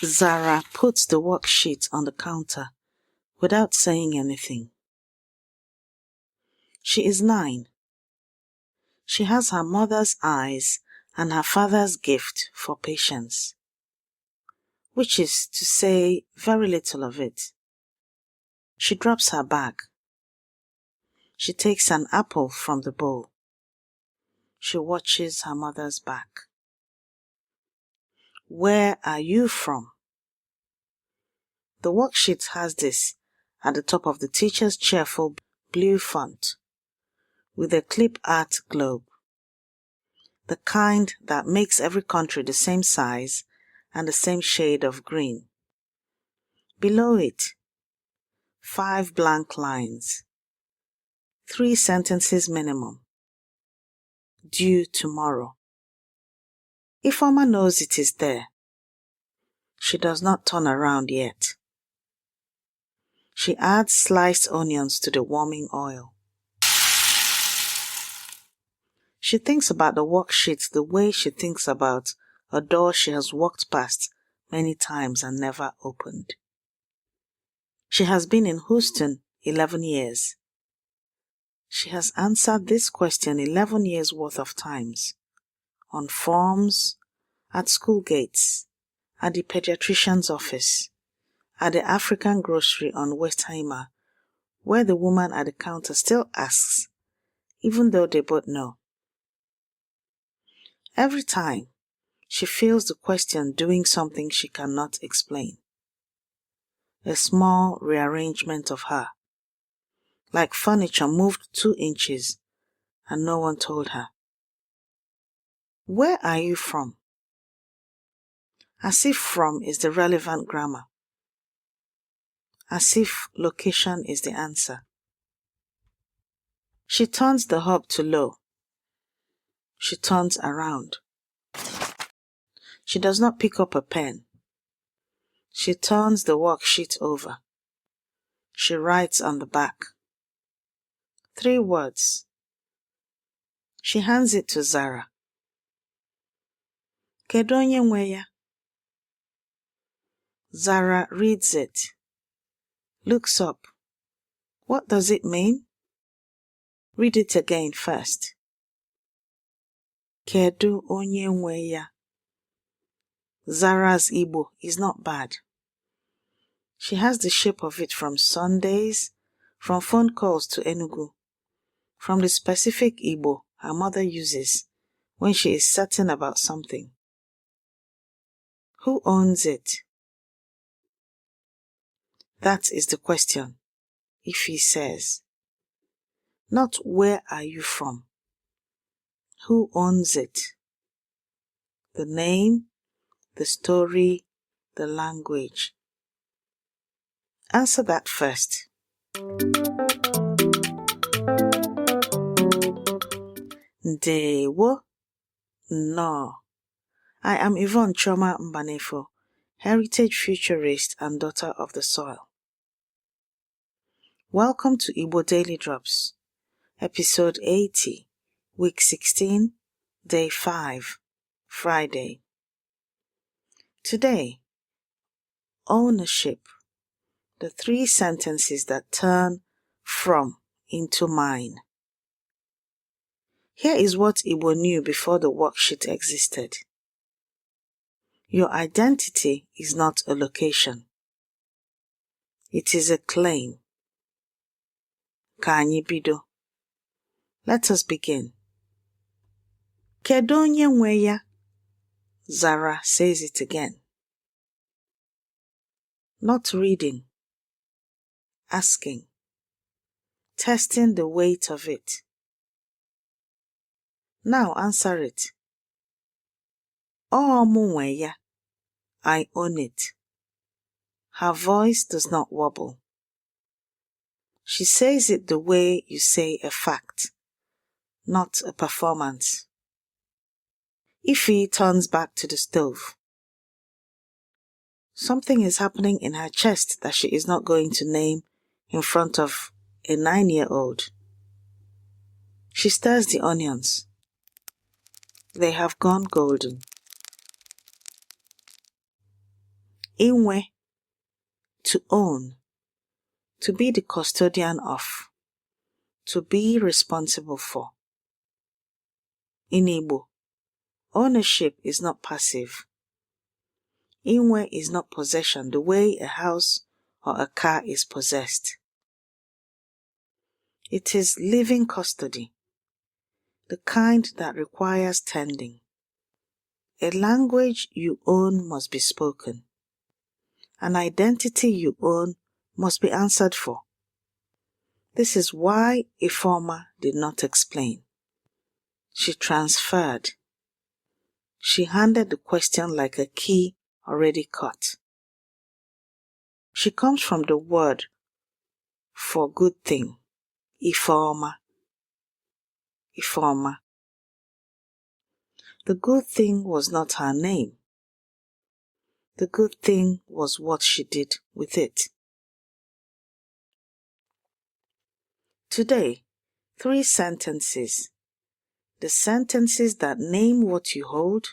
Zara puts the worksheet on the counter without saying anything. She is 9. She has her mother's eyes and her father's gift for patience, which is to say very little of it. She drops her bag. She takes an apple from the bowl. She watches her mother's back. Where are you from? The worksheet has this at the top of the teacher's cheerful blue font with a clip art globe, the kind that makes every country the same size and the same shade of green. Below it, 5 blank lines, 3 sentences minimum. Due tomorrow. Ifeoma knows it is there. She does not turn around yet. She adds sliced onions to the warming oil. She thinks about the worksheet the way she thinks about a door she has walked past many times and never opened. She has been in Houston 11 years. She has answered this question 11 years worth of times, on forms, at school gates, at the pediatrician's office, at the African grocery on Westheimer, where the woman at the counter still asks, even though they both know. Every time, she feels the question doing something she cannot explain. A small rearrangement of her, like furniture moved 2 inches and no one told her. Where are you from? As if from is the relevant grammar. As if location is the answer. She turns the hub to low. She turns around. She does not pick up a pen. She turns the worksheet over. She writes on the back. 3 words. She hands it to Zara. Kedu, onye? Zara reads it. Looks up. What does it mean? Read it again first. Kedu, onye? Zara's Igbo is not bad. She has the shape of it from Sundays, from phone calls to Enugu, from the specific Igbo her mother uses when she is certain about something. Who owns it? That is the question, if he says. Not where are you from? Who owns it? The name, the story, the language. Answer that first. Ndewo. No. I am Yvonne Mbanefo, heritage futurist and daughter of the soil. Welcome to Igbo Daily Drops, episode 80, week 16, day 5, Friday. Today, ownership, the 3 sentences that turn from into mine. Here is what Igbo knew before the worksheet existed. Your identity is not a location. It is a claim. Ka anyị bido. Let us begin. Kedu onye nwe ya? Zara says it again. Not reading. Asking. Testing the weight of it. Now answer it. Ọ mụ nwe ya. I own it. Her voice does not wobble. She says it the way you say a fact, not a performance. Ify turns back to the stove. Something is happening in her chest that she is not going to name in front of a 9-year-old. She stirs the onions. They have gone golden. Inwe, to own, to be the custodian of, to be responsible for. In Igbo, ownership is not passive. Inwe is not possession the way a house or a car is possessed. It is living custody, the kind that requires tending. A language you own must be spoken. An identity you own must be answered for. This is why Ifeoma did not explain. She transferred. She handed the question like a key already cut. She comes from the word for good thing, Ifeoma. Ifeoma. The good thing was not her name. The good thing was what she did with it. Today, 3 sentences. The sentences that name what you hold,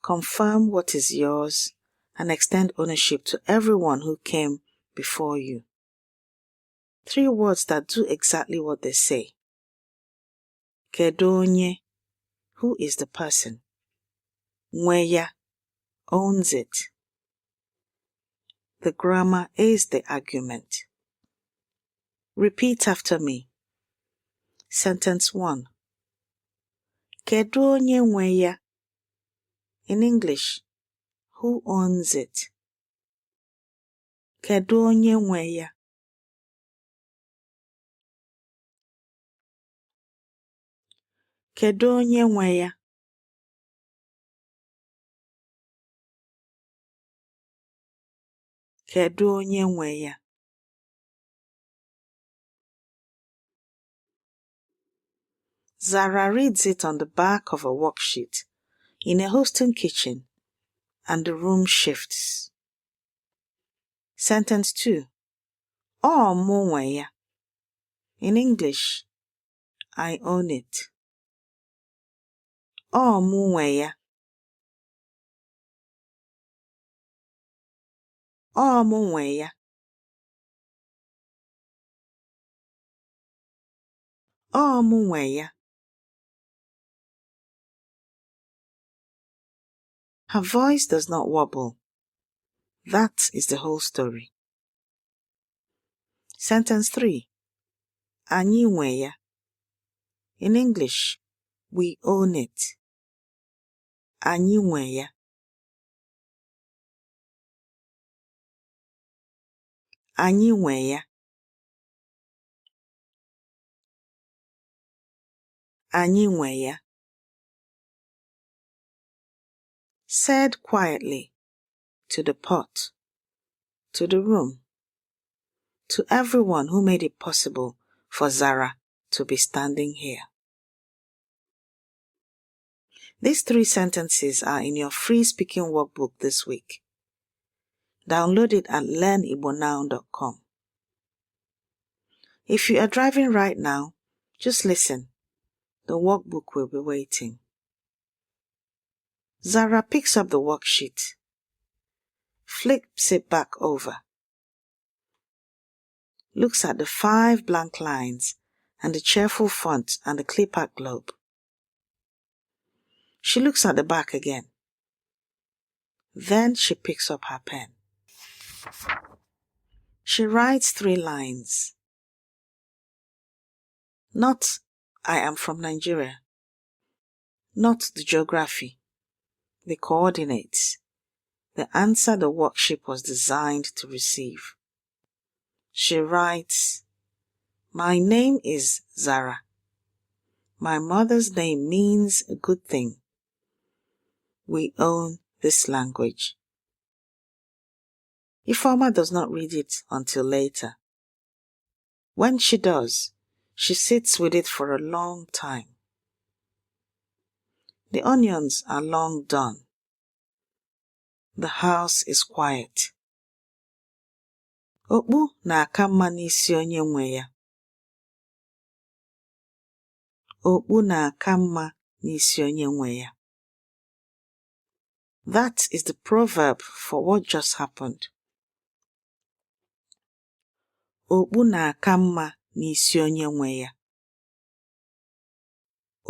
confirm what is yours, and extend ownership to everyone who came before you. 3 words that do exactly what they say. Kedu, onye, who is the person. Nweya, owns it. The grammar is the argument. Repeat after me. Sentence 1. Kedu onye nweya? In English, who owns it? Kedu onye nweya? Kedu onye nweya? Kedu onye nweya? Zara reads it on the back of a worksheet in a hosting kitchen, and the room shifts. Sentence 2. Ọ mụ nwe ya. In English, I own it. Ọ mụ nwe ya. Ọ mụ nwe ya. Ọ mụ nwe ya. Her voice does not wobble. That is the whole story. Sentence 3. Anyị nwe ya. In English, we own it. Anyị nwe ya. Anyị nwe ya. Anyị nwe ya. Said quietly, to the pot, to the room, to everyone who made it possible for Zara to be standing here. These 3 sentences are in your free speaking workbook this week. Download it at learnigbonow.com. If you are driving right now, just listen. The workbook will be waiting. Zara picks up the worksheet, flips it back over, looks at the 5 blank lines and the cheerful font and the clip-art globe. She looks at the back again. Then she picks up her pen. She writes 3 lines. Not, I am from Nigeria. Not the geography, the coordinates, the answer the worksheet was designed to receive. She writes, my name is Zara. My mother's name means a good thing. We own this language. Ifeoma does not read it until later. When she does, she sits with it for a long time. The onions are long done. The house is quiet. Okpu na-aka mma n'isi onye nwe ya. Okpu na-aka mma n'isi onye nwe ya. That is the proverb for what just happened. Okpu na-aka mma n'isi onye nwe ya.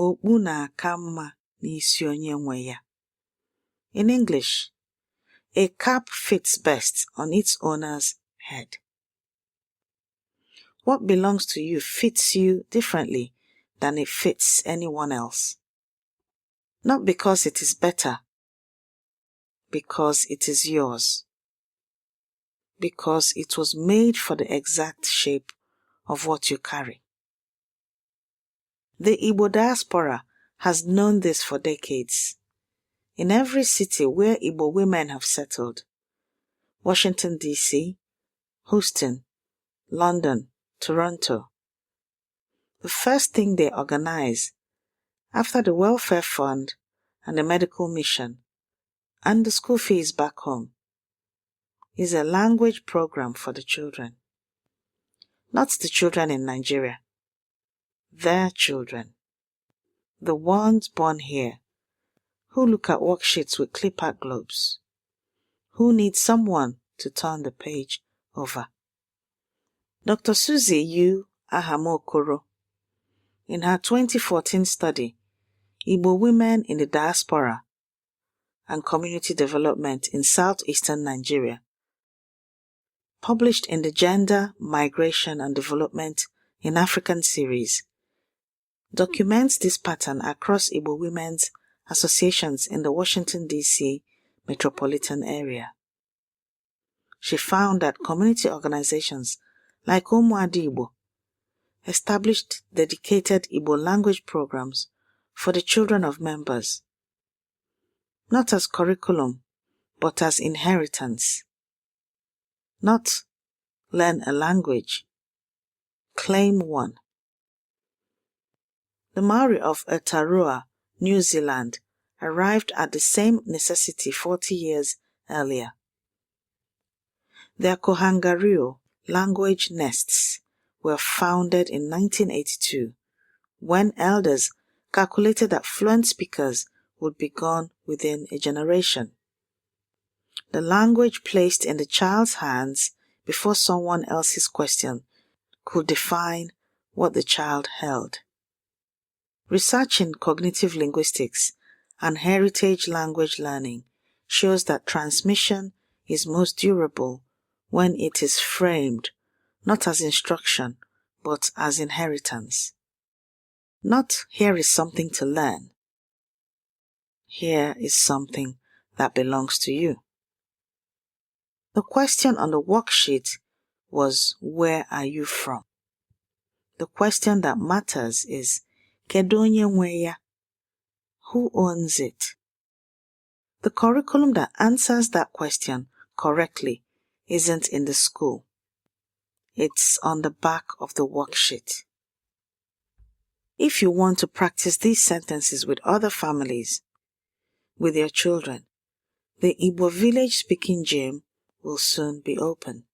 Okpu na-aka mma n'isi onye nwe ya. In English, a cap fits best on its owner's head. What belongs to you fits you differently than it fits anyone else. Not because it is better, because it is yours. Because it was made for the exact shape of what you carry. The Igbo diaspora has known this for decades. In every city where Igbo women have settled, Washington D.C, Houston, London, Toronto, the first thing they organize, after the welfare fund and the medical mission, and the school fees back home, is a language program for the children. Not the children in Nigeria, their children. The ones born here, who look at worksheets with clip-art globes, who need someone to turn the page over. Dr. Sussie U, Aham-Okoro, in her 2014 study, Igbo Women in the Diaspora and Community Development in Southeastern Nigeria, published in the Gender, Migration and Development in African series, documents this pattern across Igbo women's associations in the Washington D.C. metropolitan area. She found that community organizations like Igbo established dedicated Igbo language programs for the children of members, not as curriculum, but as inheritance. Not learn a language, claim one. The Māori of Aotearoa, New Zealand, arrived at the same necessity 40 years earlier. Their Kohangario language nests were founded in 1982, when elders calculated that fluent speakers would be gone within a generation. The language placed in the child's hands before someone else's question could define what the child held. Research in cognitive linguistics and heritage language learning shows that transmission is most durable when it is framed not as instruction but as inheritance. Not here is something to learn. Here is something that belongs to you. The question on the worksheet was, where are you from? The question that matters is, Kedu onye ya? Who owns it? The curriculum that answers that question correctly isn't in the school. It's on the back of the worksheet. If you want to practice these sentences with other families, with your children, the Igbo village speaking gym will soon be open.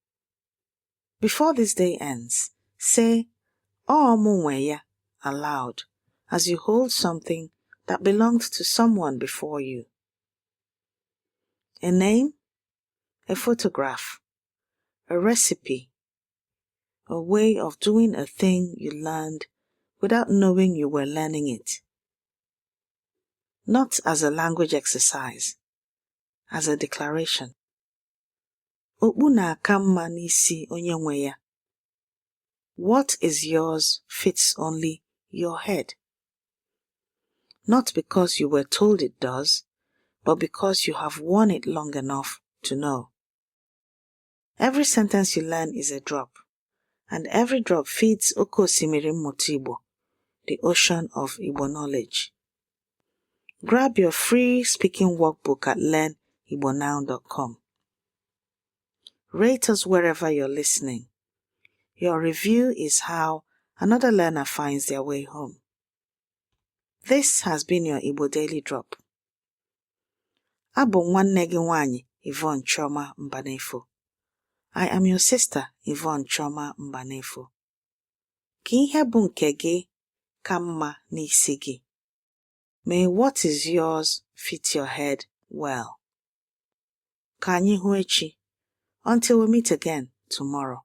Before this day ends, say, "Ọ ya" aloud as you hold something that belonged to someone before you. A name, a photograph, a recipe, a way of doing a thing you learned without knowing you were learning it. Not as a language exercise, as a declaration. Okpu na-aka mma n'isi onye nwe ya. What is yours fits only your head. Not because you were told it does, but because you have worn it long enough to know. Every sentence you learn is a drop, and every drop feeds Oke Osimiri Mmụta Igbo, the ocean of Igbo knowledge. Grab your free speaking workbook at learnibonow.com. Rate us wherever you're listening. Your review is how another learner finds their way home. This has been your Igbo Daily Drop. Abụ nwanne gị nwanyị, Yvonne Mbanefo. I am your sister, Yvonne Mbanefo. Ka ihe bụ nke gị ka mma n'isi gị. May what is yours fit your head well. Ka anyị hụ echi. Until we meet again tomorrow.